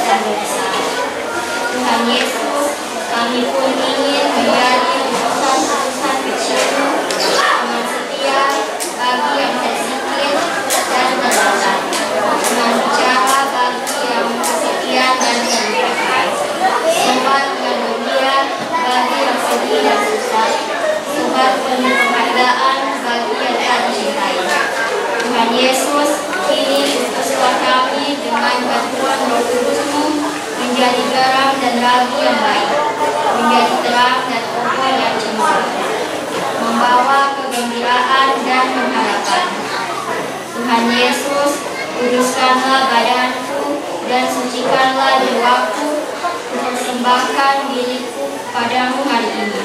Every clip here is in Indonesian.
dan dosa. Tuhan Yesus, kami pun ingin menjadi utusan-utusan kecil-Mu dengan setia bagi yang tersikir dan terlalat, dengan bicara bagi yang kesepian dan terlupakan, sobat dengan gembira bagi yang sedih dan susah, sobat penuh penghargaan bagi yang tak dicintai. Tuhan Yesus, kini utuslah kami dengan bantuan Roh Kudus-Mu menjadi garam dan ragi yang baik, menjadi terang dan obor yang cemerlang, membawa kegembiraan dan pengharapan. Tuhan Yesus, kuduskanlah badanku dan sucikanlah jiwaku, mempersembahkan diriku padamu hari ini.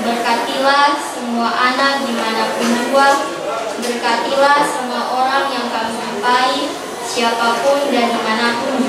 Berkatilah semua anak dimanapun jua, berkatilah semua orang yang kami jumpai, siapapun dan dimanapun